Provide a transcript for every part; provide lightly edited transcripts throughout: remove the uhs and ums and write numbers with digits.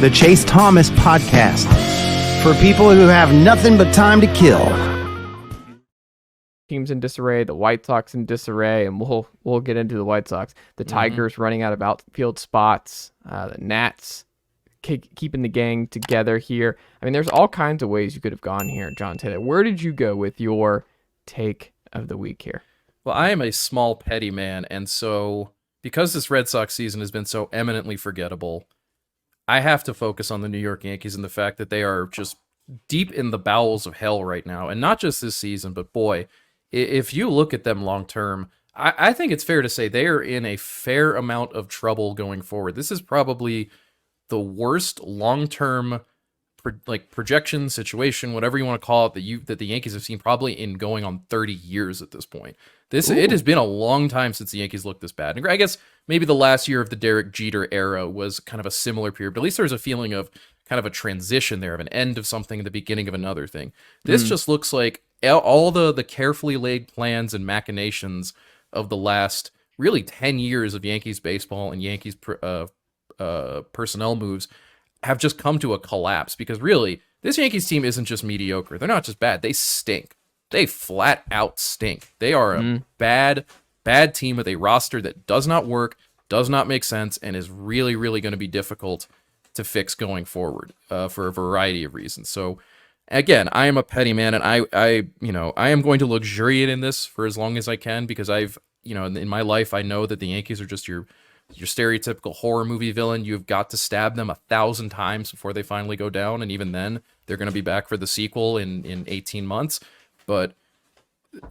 the Chase Thomas Podcast, for people who have nothing but time to kill. Teams in disarray, the White Sox in disarray, and we'll get into the White Sox. The Tigers running out of outfield spots, the Nats keeping the gang together here. I mean, there's all kinds of ways you could have gone here, Jon Tayler. Where did you go with your take of the week here? Well, I am a small, petty man, and so because this Red Sox season has been so eminently forgettable, I have to focus on the New York Yankees and the fact that they are just deep in the bowels of hell right now. And not just this season, but boy, if you look at them long term, I think it's fair to say they are in a fair amount of trouble going forward. This is probably the worst long-term projection situation, whatever you want to call it, that the Yankees have seen probably in going on 30 years at this point. It has been a long time since the Yankees looked this bad. And I guess maybe the last year of the Derek Jeter era was kind of a similar period, but at least there's a feeling of kind of a transition there, of an end of something and the beginning of another thing. This just looks like all the carefully laid plans and machinations of the last really 10 years of Yankees baseball and Yankees personnel moves have just come to a collapse, because really, this Yankees team isn't just mediocre. They're not just bad. They stink. They flat out stink. They are a bad team with a roster that does not work, does not make sense, and is really, really going to be difficult to fix going forward for a variety of reasons. So, again, I am a petty man, and I am going to luxuriate in this for as long as I can, because in my life, I know that the Yankees are just your stereotypical horror movie villain. You've got to stab them 1,000 times before they finally go down, and even then, they're going to be back for the sequel in 18 months. But,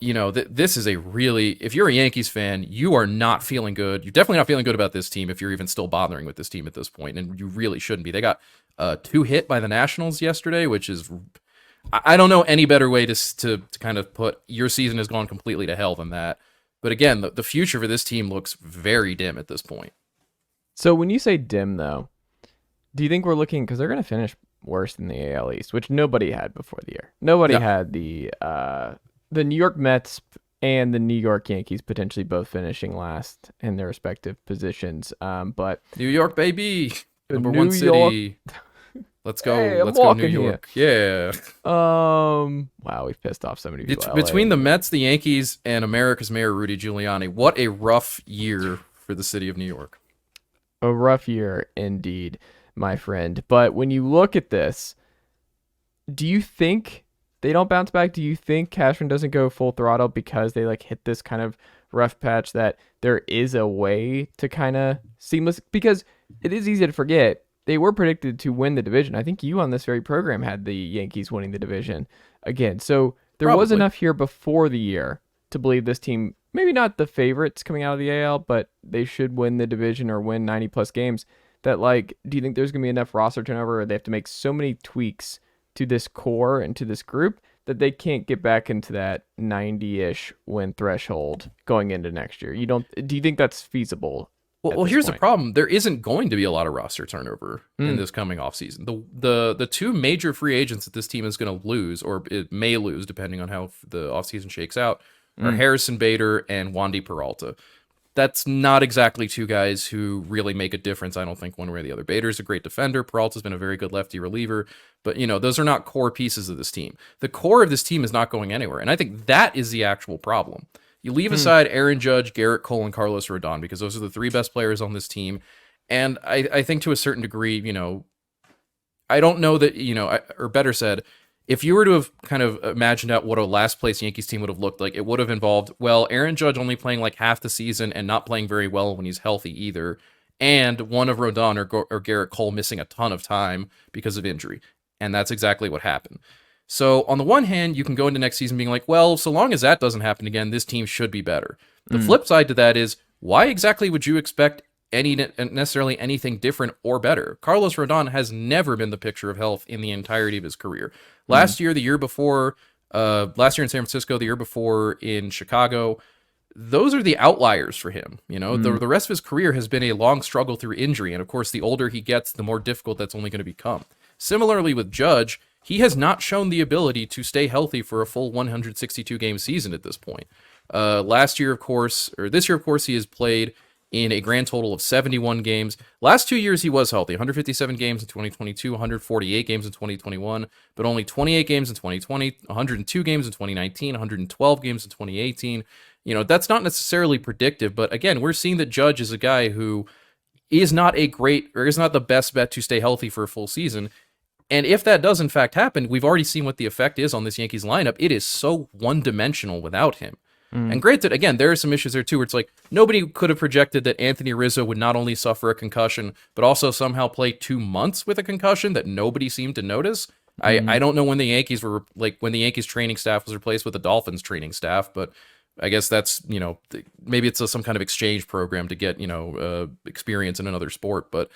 this is if you're a Yankees fan, you are not feeling good. You're definitely not feeling good about this team if you're even still bothering with this team at this point, and you really shouldn't be. They got 2 hit by the Nationals yesterday, which is, I don't know any better way to kind of put your season has gone completely to hell than that. But again, the future for this team looks very dim at this point. So when you say dim, though, do you think we're looking, because they're going to finish worse than the AL East, which nobody had before the year. Nobody had the New York Mets and the New York Yankees potentially both finishing last in their respective positions. But New York, baby, number New one city. York. Let's go. Hey, Let's go New York. Here. Yeah. Wow, we've pissed off so many people. Between the Mets, the Yankees, and America's Mayor Rudy Giuliani, what a rough year for the city of New York. A rough year indeed, my friend. But when you look at this, do you think they don't bounce back? Do you think Cashman doesn't go full throttle because they hit this kind of rough patch, that there is a way to kind of seamless? Because it is easy to forget, they were predicted to win the division. I think you on this very program had the Yankees winning the division again. So there was enough here before the year to believe this team, maybe not the favorites coming out of the AL, but they should win the division or win 90 plus games. That do you think there's going to be enough roster turnover, or they have to make so many tweaks to this core and to this group that they can't get back into that 90-ish win threshold going into next year? Do you think that's feasible? Well, here's the problem. There isn't going to be a lot of roster turnover in this coming offseason. The 2 major free agents that this team is going to lose, or it may lose depending on how the offseason shakes out, are Harrison Bader and Wandy Peralta. That's not exactly 2 guys who really make a difference, I don't think, one way or the other. Bader's a great defender. Peralta's been a very good lefty reliever. But, those are not core pieces of this team. The core of this team is not going anywhere. And I think that is the actual problem. You leave aside Aaron Judge, Garrett Cole, and Carlos Rodon, because those are the 3 best players on this team. And I think to a certain degree, I don't know that, or better said, if you were to have kind of imagined out what a last place Yankees team would have looked like, it would have involved, Aaron Judge only playing half the season and not playing very well when he's healthy either, and one of Rodon or Garrett Cole missing a ton of time because of injury. And that's exactly what happened. So on the one hand, you can go into next season being so long as that doesn't happen again, this team should be better. The flip side to that is, why exactly would you expect necessarily anything different or better? Carlos Rodon has never been the picture of health in the entirety of his career. Last year, the year before, last year in San Francisco, the year before in Chicago, those are the outliers for him. The rest of his career has been a long struggle through injury. And of course, the older he gets, the more difficult that's only going to become. Similarly with Judge, he has not shown the ability to stay healthy for a full 162 game season at this point. This year, of course, he has played in a grand total of 71 games. Last 2 years, he was healthy. 157 games in 2022, 148 games in 2021, but only 28 games in 2020, 102 games in 2019, 112 games in 2018. That's not necessarily predictive, but again, we're seeing that Judge is a guy who is not the best bet to stay healthy for a full season. And if that does in fact happen, we've already seen what the effect is on this Yankees lineup. It is so one-dimensional without him. And granted, again, there are some issues there too, where it's like nobody could have projected that Anthony Rizzo would not only suffer a concussion, but also somehow play 2 months with a concussion that nobody seemed to notice. I don't know when the Yankees training staff was replaced with the Dolphins training staff, but I guess that's, maybe it's some kind of exchange program to get, experience in another sport. But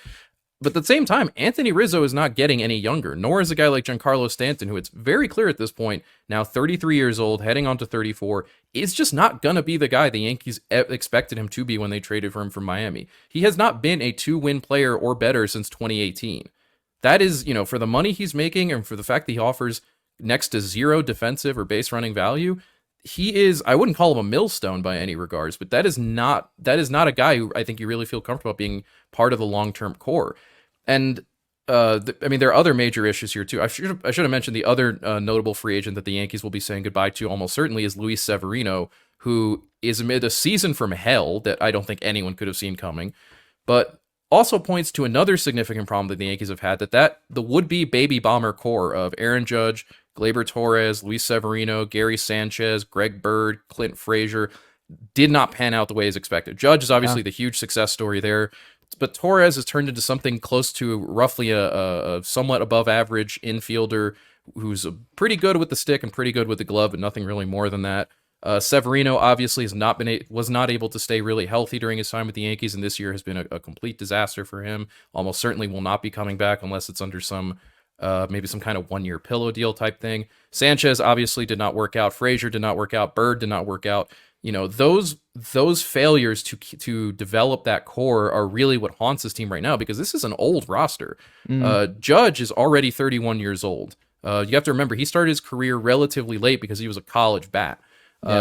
at the same time, Anthony Rizzo is not getting any younger, nor is a guy like Giancarlo Stanton, who it's very clear at this point, now 33 years old, heading on to 34, is just not going to be the guy the Yankees expected him to be when they traded for him from Miami. He has not been a 2-win player or better since 2018. That is, for the money he's making and for the fact that he offers next to zero defensive or base running value, he is, I wouldn't call him a millstone by any regards, but that is not a guy who I think you really feel comfortable being part of the long-term core. And there are other major issues here too. I should have mentioned the other notable free agent that the Yankees will be saying goodbye to almost certainly is Luis Severino, who is amid a season from hell that I don't think anyone could have seen coming, but also points to another significant problem that the Yankees have had, that the would-be baby bomber core of Aaron Judge, Gleyber Torres, Luis Severino, Gary Sanchez, Greg Bird, Clint Frazier did not pan out the way as expected. Judge is obviously the huge success story there, but Torres has turned into something close to roughly a somewhat above average infielder who's pretty good with the stick and pretty good with the glove, but nothing really more than that. Severino obviously was not able to stay really healthy during his time with the Yankees, and this year has been a complete disaster for him. Almost certainly will not be coming back unless it's under some maybe some kind of 1-year pillow deal type thing. Sanchez obviously did not work out. Frazier did not work out. Bird did not work out. Those failures to develop that core are really what haunts this team right now, because this is an old roster. Judge is already 31 years old. You have to remember, he started his career relatively late because he was a college bat.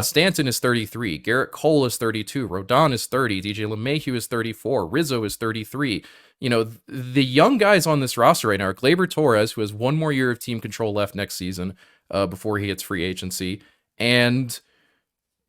Stanton is 33. Garrett Cole is 32. Rodon is 30. DJ LeMahieu is 34. Rizzo is 33. The young guys on this roster right now are Gleyber Torres, who has 1 more year of team control left next season before he hits free agency, and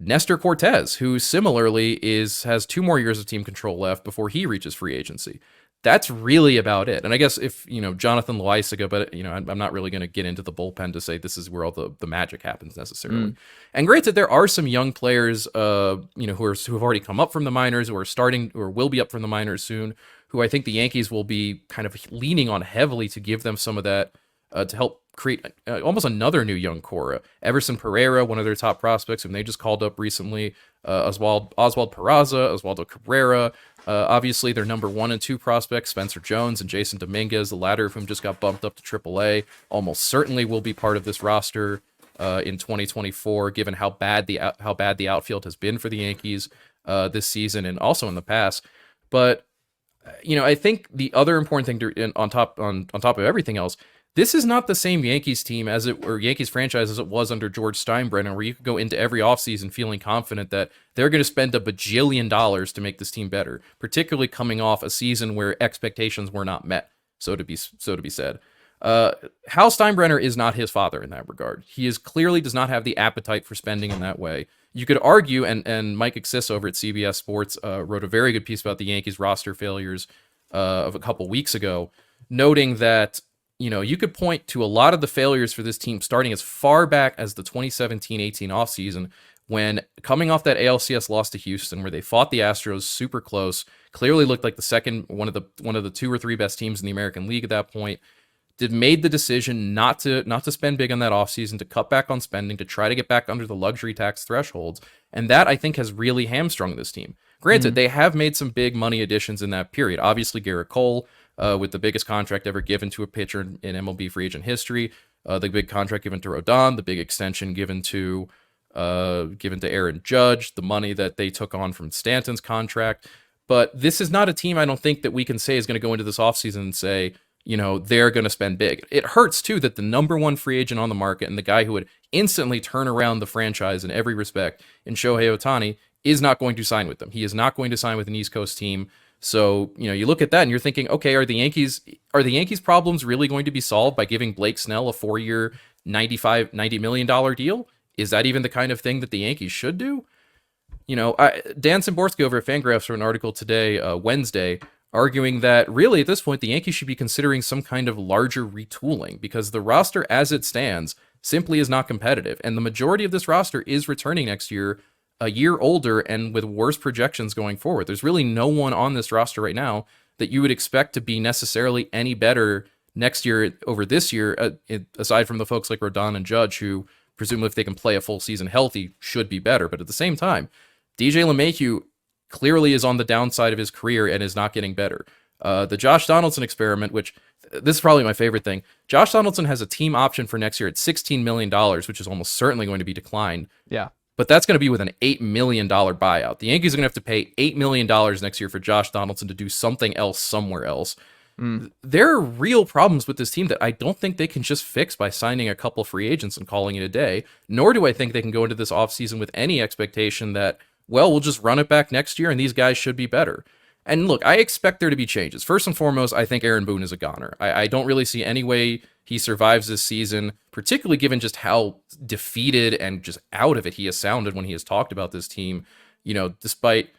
Nestor Cortez, who similarly has 2 more years of team control left before he reaches free agency. That's really about it. And I guess if, Jonathan Loaizaga, but, I'm not really going to get into the bullpen to say this is where all the magic happens necessarily. And granted, there are some young players, who have already come up from the minors, who are starting or will be up from the minors soon, who I think the Yankees will be kind of leaning on heavily to give them some of that, to help create almost another new young core. Everson Pereira, one of their top prospects, whom they just called up recently. Oswald Peraza, Oswaldo Cabrera. Obviously, their number 1 and 2 prospects, Spencer Jones and Jason Dominguez, the latter of whom just got bumped up to AAA, almost certainly will be part of this roster in 2024, given how bad the outfield has been for the Yankees this season and also in the past. But I think the other important thing on top of everything else, this is not the same Yankees team or Yankees franchise as it was under George Steinbrenner, where you could go into every offseason feeling confident that they're going to spend $1 bajillion to make this team better, particularly coming off a season where expectations were not met, so to be said. Hal Steinbrenner is not his father in that regard. He clearly does not have the appetite for spending in that way. You could argue, and Mike Exis over at CBS Sports wrote a very good piece about the Yankees roster failures of a couple weeks ago, noting that you could point to a lot of the failures for this team starting as far back as the 2017-18 offseason, when coming off that ALCS loss to Houston, where they fought the Astros super close, clearly looked like the second one of the 2 or 3 best teams in the American League at that point, made the decision not to spend big on that offseason, to cut back on spending, to try to get back under the luxury tax thresholds, and that I think has really hamstrung this team. Granted, they have made some big money additions in that period. Obviously, Garrett Cole, with the biggest contract ever given to a pitcher in MLB free agent history, the big contract given to Rodon, the big extension given to Aaron Judge, the money that they took on from Stanton's contract. But this is not a team, I don't think, that we can say is going to go into this offseason and say, they're going to spend big. It hurts, too, that the number 1 free agent on the market and the guy who would instantly turn around the franchise in every respect in Shohei Ohtani is not going to sign with them. He is not going to sign with an East Coast team. So, you look at that and you're thinking, okay, are the Yankees problems really going to be solved by giving Blake Snell a 4-year, $90 million deal? Is that even the kind of thing that the Yankees should do? Dan Szymborski over at Fangraphs wrote an article today, Wednesday, arguing that really at this point, the Yankees should be considering some kind of larger retooling because the roster as it stands simply is not competitive. And the majority of this roster is returning next year, a year older and with worse projections going forward. There's really no one on this roster right now that you would expect to be necessarily any better next year over this year, aside from the folks like Rodon and Judge, who presumably if they can play a full season healthy, should be better. But at the same time, DJ LeMahieu clearly is on the downside of his career and is not getting better. The Josh Donaldson experiment, which this is probably my favorite thing. Josh Donaldson has a team option for next year at $16 million, which is almost certainly going to be declined. Yeah. But that's going to be with an $8 million buyout. The Yankees are going to have to pay $8 million next year for Josh Donaldson to do something else somewhere else. There are real problems with this team that I don't think they can just fix by signing a couple free agents and calling it a day, nor do I think they can go into this offseason with any expectation that, well, we'll just run it back next year and these guys should be better. And look, I expect there to be changes. First and foremost, I think Aaron Boone is a goner. I don't really see any way he survives this season, particularly given just how defeated and just out of it he has sounded when he has talked about this team, despite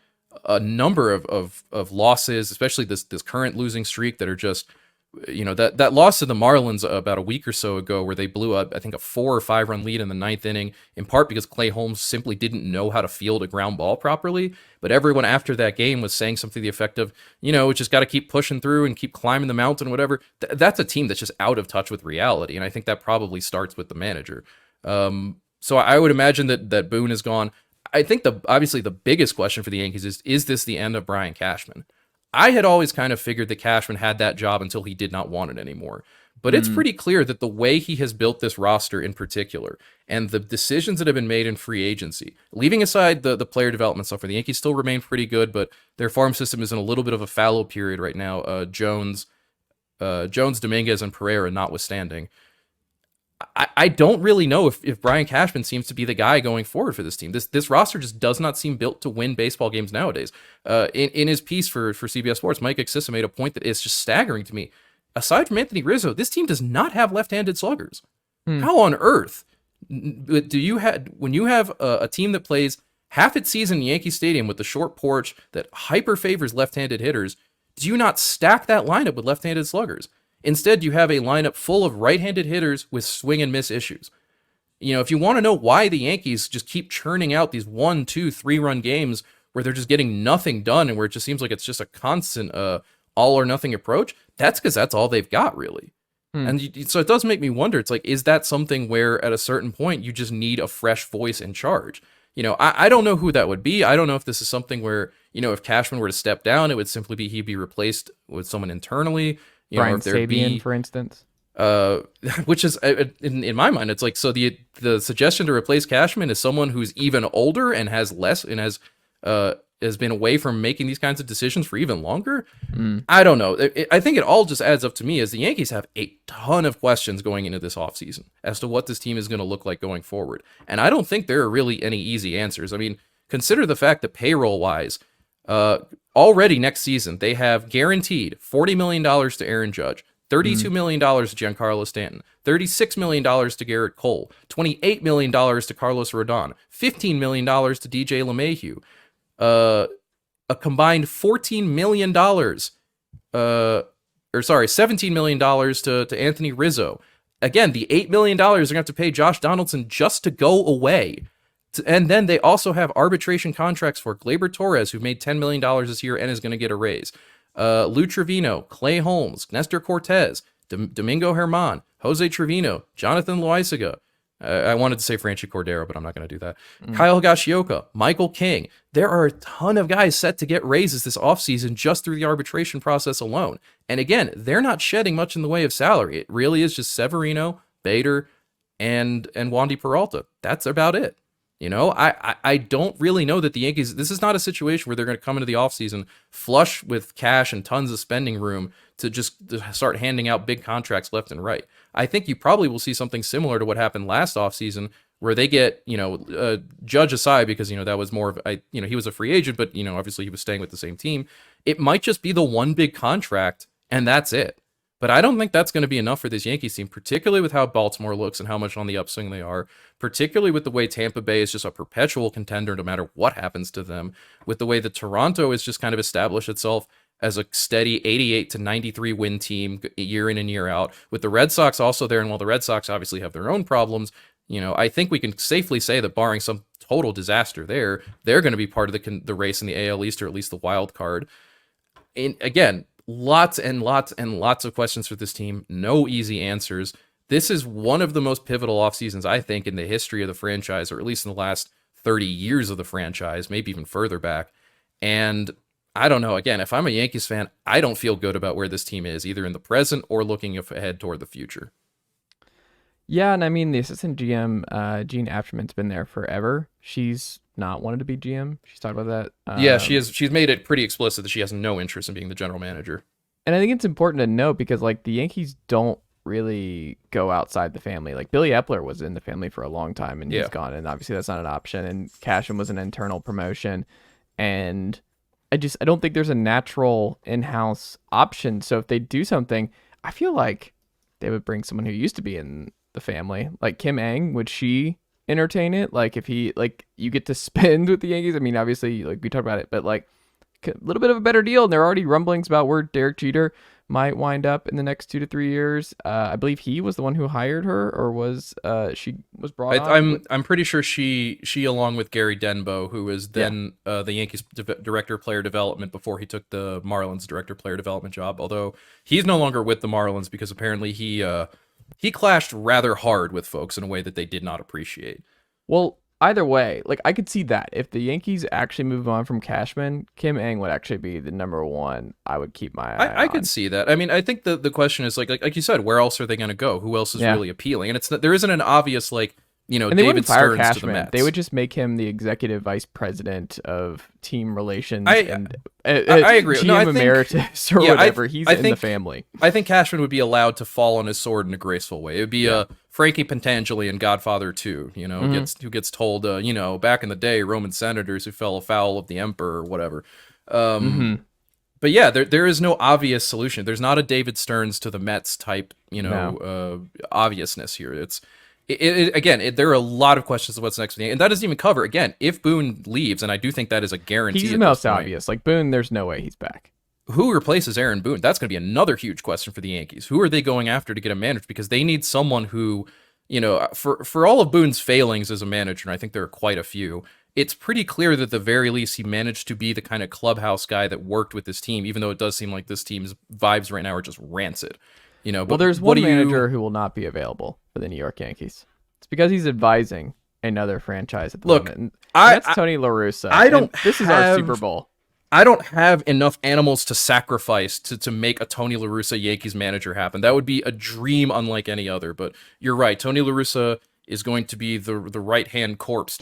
a number of losses, especially this current losing streak that are just, that loss to the Marlins about a week or so ago where they blew up, I think, a 4 or 5 run lead in the 9th inning, in part because Clay Holmes simply didn't know how to field a ground ball properly. But everyone after that game was saying something to the effect of, we just got to keep pushing through and keep climbing the mountain, whatever. That's a team that's just out of touch with reality. And I think that probably starts with the manager. So I would imagine that Boone is gone. I think obviously the biggest question for the Yankees is this the end of Brian Cashman? I had always kind of figured that Cashman had that job until he did not want it anymore. But it's pretty clear that the way he has built this roster in particular, and the decisions that have been made in free agency, leaving aside the player development stuff, where the Yankees still remain pretty good, but their farm system is in a little bit of a fallow period right now, Jones, Dominguez, and Pereira notwithstanding. I don't really know if Brian Cashman seems to be the guy going forward for this team. This roster just does not seem built to win baseball games nowadays. In his piece for CBS Sports, Mike Exissa made a point that is just staggering to me. Aside from Anthony Rizzo, this team does not have left-handed sluggers. How on earth do you have, when you have a team that plays half its season in Yankee Stadium with the short porch that hyper favors left-handed hitters, do you not stack that lineup with left-handed sluggers? Instead, you have a lineup full of right-handed hitters with swing and miss issues. If you want to know why the Yankees just keep churning out these 1, 2, 3-run games where they're just getting nothing done and where it just seems like it's just a constant all or nothing approach, that's because that's all they've got, really. And so it does make me wonder, it's like, is that something where at a certain point you just need a fresh voice in charge? I don't know who that would be. I don't know if this is something where, if Cashman were to step down, it would simply be he'd be replaced with someone internally. Brian Sabian, for instance. Which is, in my mind, it's like, so the suggestion to replace Cashman is someone who's even older and has less and has been away from making these kinds of decisions for even longer. I don't know. I think it all just adds up to me as the Yankees have a ton of questions going into this offseason as to what this team is going to look like going forward. And I don't think there are really any easy answers. I mean, consider the fact that payroll-wise, already next season, they have guaranteed $40 million to Aaron Judge, $32 million to Giancarlo Stanton, $36 million to Garrett Cole, $28 million to Carlos Rodon, $15 million to DJ LeMahieu, a combined $14 million, $17 million to Anthony Rizzo. Again, the $8 million they're going to have to pay Josh Donaldson just to go away. And then they also have arbitration contracts for Gleyber Torres, who made $10 million this year and is going to get a raise. Lou Trevino, Clay Holmes, Nestor Cortez, Domingo Germán, Jose Trevino, Jonathan Loaizaga. I wanted to say Franchi Cordero, but I'm not going to do that. Kyle Higashioka, Michael King. There are a ton of guys set to get raises this offseason just through the arbitration process alone. And again, they're not shedding much in the way of salary. It really is just Severino, Bader, and Wandy Peralta. That's about it. I don't really know that the Yankees, this is not a situation where they're going to come into the offseason flush with cash and tons of spending room to just start handing out big contracts left and right. I think you probably will see something similar to what happened last offseason, where they get, Judge aside, because, that was more of, he was a free agent, but, obviously he was staying with the same team. It might just be the one big contract, and that's it. But I don't think that's going to be enough for this Yankees team, particularly with how Baltimore looks and how much on the upswing they are, particularly with the way Tampa Bay is just a perpetual contender no matter what happens to them, with the way that Toronto has just kind of established itself as a steady 88 to 93 win team year in and year out, with the Red Sox also there. And while the Red Sox obviously have their own problems, I think we can safely say that barring some total disaster there, they're going to be part of the race in the AL East, or at least the wild card. And again, lots and lots and lots of questions for this team. No easy answers. This is one of the most pivotal off seasons, I think, in the history of the franchise, or at least in the last 30 years of the franchise, maybe even further back. And I don't know. Again, if I'm a Yankees fan, I don't feel good about where this team is, either in the present or looking ahead toward the future. Yeah, and I mean, the assistant GM, Jean Afterman's been there forever. She's not wanted to be GM. She's talked about that. Yeah, she's made it pretty explicit that she has no interest in being the general manager. And I think it's important to note, because like the Yankees don't really go outside the family. Like Billy Epler was in the family for a long time, and he's gone, and obviously that's not an option. And Cashman was an internal promotion, and I don't think there's a natural in-house option. So if they do something, I feel like they would bring someone who used to be in the family, like Kim Ng. Would she entertain it? Like, if he, like, you get to spend with the Yankees, I mean, obviously, like, we talked about it, but like a little bit of a better deal. And there are already rumblings about where Derek Jeter might wind up in the next 2 to 3 years. I believe he was the one who hired her, or was she was brought on? I'm pretty sure she along with Gary Denbo, who was then the Yankees director of player development before he took the Marlins director of player development job. Although he's no longer with the Marlins because apparently he clashed rather hard with folks in a way that they did not appreciate. Well, either way, like, I could see that if the Yankees actually move on from Cashman, Kim Ng would actually be the number one I would keep my eye on. I could see that. I mean, I think the question is like you said, where else are they going to go? Who else is really appealing? And there isn't an obvious, like, and David Stearns Cashman. to the Mets. They would just make him the executive vice president of team relations. I agree. GM emeritus or whatever. He's in the family. I think Cashman would be allowed to fall on his sword in a graceful way. It would be a Frankie Pentangeli in Godfather 2, who gets told, back in the day, Roman senators who fell afoul of the emperor or whatever. But yeah, there is no obvious solution. There's not a David Stearns to the Mets type, obviousness here. Again, there are a lot of questions of what's next for the, and that doesn't even cover, again, if Boone leaves, and I do think that is a guarantee. He's the most obvious. Like Boone, there's no way he's back. Who replaces Aaron Boone? That's going to be another huge question for the Yankees. Who are they going after to get him managed? Because they need someone who, for all of Boone's failings as a manager, and I think there are quite a few, it's pretty clear that at the very least he managed to be the kind of clubhouse guy that worked with this team, even though it does seem like this team's vibes right now are just rancid. Well, there's one manager who will not be available for the New York Yankees. It's because he's advising another franchise at the moment. And that's Tony La Russa. This is our Super Bowl. I don't have enough animals to sacrifice to make a Tony La Russa Yankees manager happen. That would be a dream unlike any other. But you're right. Tony La Russa is going to be the right-hand corpse.